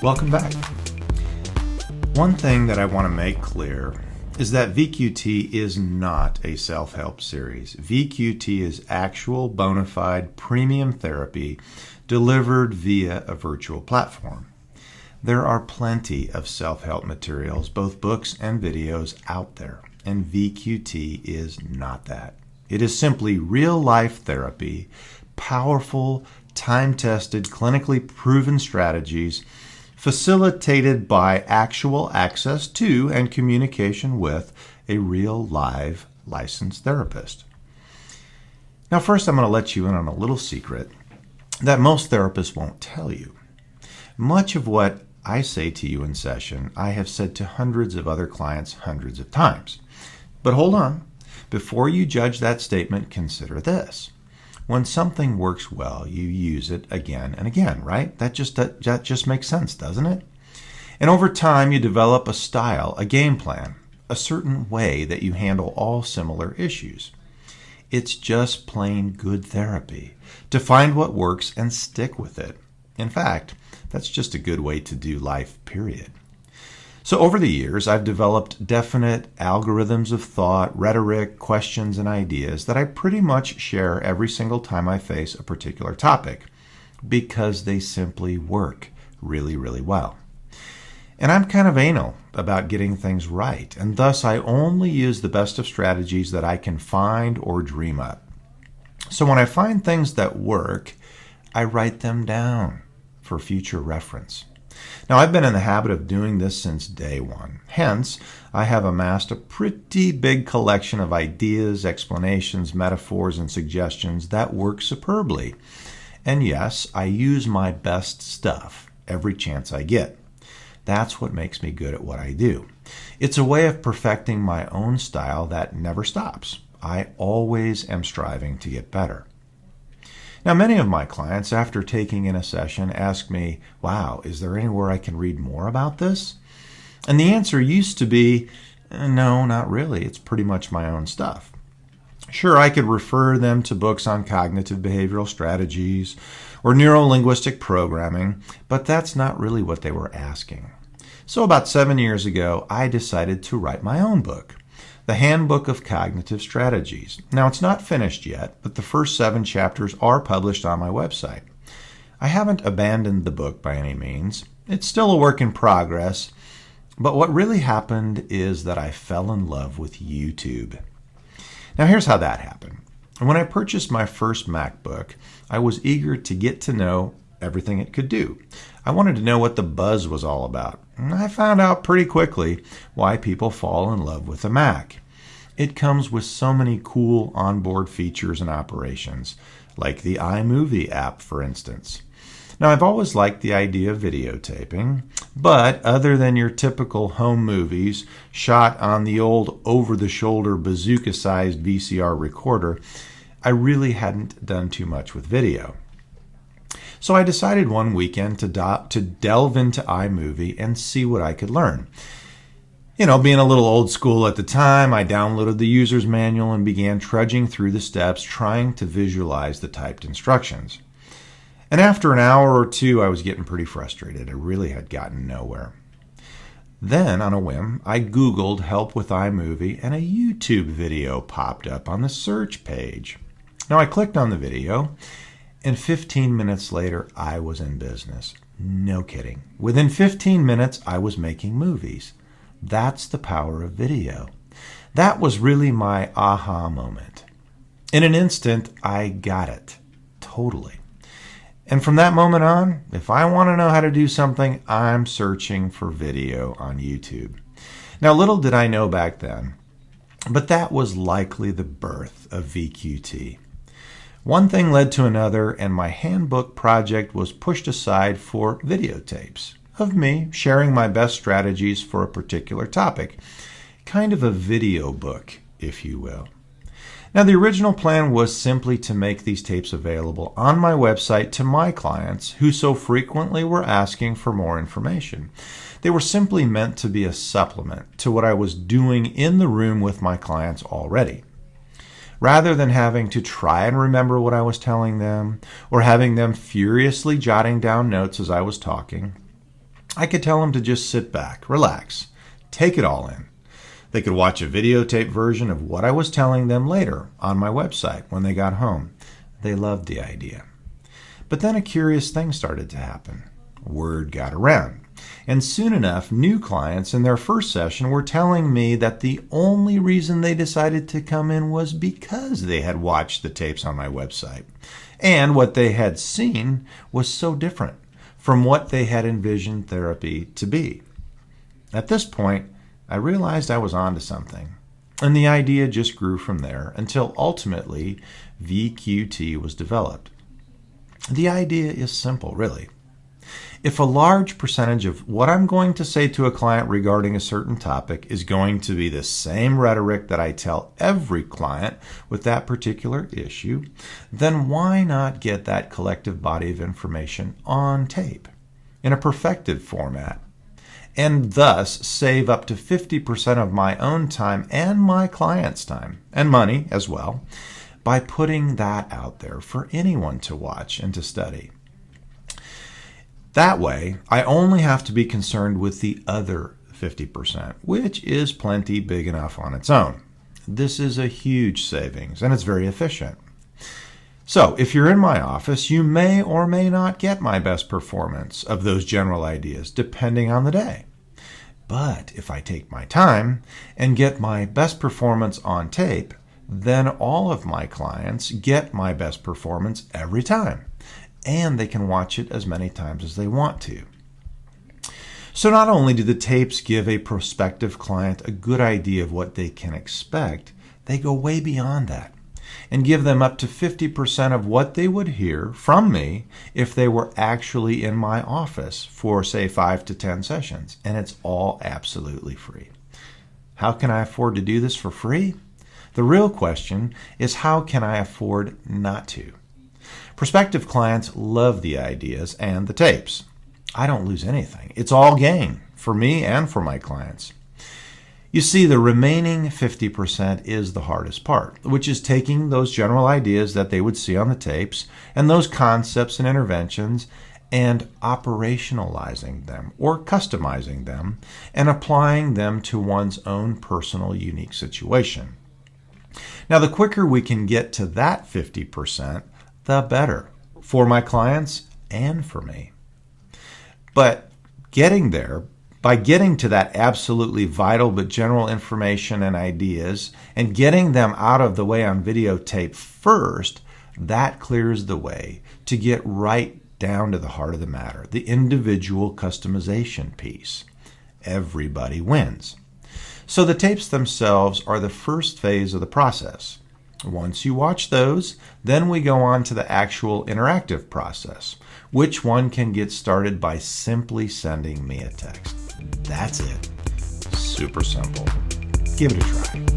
Welcome back. One thing that I want to make clear is that VQT is not a self-help series. VQT is actual bona fide premium therapy delivered via a virtual platform. There are plenty of self-help materials, both books and videos, out there, and VQT is not that. It is simply real-life therapy, powerful, time-tested, clinically proven strategies facilitated by actual access to and communication with a real live licensed therapist. Now, first I'm going to let you in on a little secret that most therapists won't tell you. Much of what I say to you in session, I have said to hundreds of other clients hundreds of times. But hold on. Before you judge that statement, consider this. When something works well, you use it again and again, right? That just makes sense, doesn't it? And over time, you develop a style, a game plan, a certain way that you handle all similar issues. It's just plain good therapy to find what works and stick with it. In fact, that's just a good way to do life, period. So over the years, I've developed definite algorithms of thought, rhetoric, questions, and ideas that I pretty much share every single time I face a particular topic because they simply work really, really well. And I'm kind of anal about getting things right, and thus I only use the best of strategies that I can find or dream up. So when I find things that work, I write them down for future reference. Now, I've been in the habit of doing this since day one. Hence, I have amassed a pretty big collection of ideas, explanations, metaphors, and suggestions that work superbly. And yes, I use my best stuff every chance I get. That's what makes me good at what I do. It's a way of perfecting my own style that never stops. I always am striving to get better. Now, many of my clients, after taking in a session, ask me, wow, is there anywhere I can read more about this? And the answer used to be, no, not really. It's pretty much my own stuff. Sure, I could refer them to books on cognitive behavioral strategies or neuro-linguistic programming, but that's not really what they were asking. So about 7 years ago, I decided to write my own book. The Handbook of Cognitive Strategies. Now, it's not finished yet, but the first 7 chapters are published on my website. I haven't abandoned the book by any means. It's still a work in progress, but what really happened is that I fell in love with YouTube. Now, here's how that happened. When I purchased my first MacBook, I was eager to get to know everything it could do. I wanted to know what the buzz was all about. And I found out pretty quickly why people fall in love with a Mac. It comes with so many cool onboard features and operations, like the iMovie app, for instance. Now, I've always liked the idea of videotaping, but other than your typical home movies shot on the old over-the-shoulder bazooka-sized VCR recorder, I really hadn't done too much with video. So I decided one weekend to delve into iMovie and see what I could learn. You know, being a little old school at the time, I downloaded the user's manual and began trudging through the steps, trying to visualize the typed instructions. And after an hour or two, I was getting pretty frustrated. I really had gotten nowhere. Then, on a whim, I Googled help with iMovie, and a YouTube video popped up on the search page. Now, I clicked on the video, and 15 minutes later, I was in business. No kidding. Within 15 minutes, I was making movies. That's the power of video. That was really my aha moment. In an instant, I got it. Totally. And from that moment on, if I want to know how to do something, I'm searching for video on YouTube. Now, little did I know back then, but that was likely the birth of VQT. One thing led to another, and my handbook project was pushed aside for videotapes of me sharing my best strategies for a particular topic. Kind of a video book, if you will. Now, the original plan was simply to make these tapes available on my website to my clients who so frequently were asking for more information. They were simply meant to be a supplement to what I was doing in the room with my clients already. Rather than having to try and remember what I was telling them or having them furiously jotting down notes as I was talking, I could tell them to just sit back, relax, take it all in. They could watch a videotape version of what I was telling them later on my website when they got home. They loved the idea. But then a curious thing started to happen. Word got around. And soon enough, new clients in their first session were telling me that the only reason they decided to come in was because they had watched the tapes on my website. And what they had seen was so different from what they had envisioned therapy to be. At this point, I realized I was onto something, and the idea just grew from there until ultimately VQT was developed. The idea is simple, really. If a large percentage of what I'm going to say to a client regarding a certain topic is going to be the same rhetoric that I tell every client with that particular issue, then why not get that collective body of information on tape in a perfected format, and thus save up to 50% of my own time and my client's time, and money as well, by putting that out there for anyone to watch and to study. That way, I only have to be concerned with the other 50%, which is plenty big enough on its own. This is a huge savings, and it's very efficient. So, if you're in my office, you may or may not get my best performance of those general ideas, depending on the day. But if I take my time and get my best performance on tape, then all of my clients get my best performance every time, and they can watch it as many times as they want to. So not only do the tapes give a prospective client a good idea of what they can expect, they go way beyond that and give them up to 50% of what they would hear from me if they were actually in my office for, say, 5 to 10 sessions, and it's all absolutely free. How can I afford to do this for free? The real question is, how can I afford not to? Prospective clients love the ideas and the tapes. I don't lose anything. It's all gain for me and for my clients. You see, the remaining 50% is the hardest part, which is taking those general ideas that they would see on the tapes and those concepts and interventions and operationalizing them or customizing them and applying them to one's own personal unique situation. Now, the quicker we can get to that 50%, the better for my clients and for me. But getting there, by getting to that absolutely vital but general information and ideas and getting them out of the way on videotape first, that clears the way to get right down to the heart of the matter, the individual customization piece. Everybody wins. So the tapes themselves are the first phase of the process. Once you watch those, then we go on to the actual interactive process, which one can get started by simply sending me a text. That's it. Super simple. Give it a try.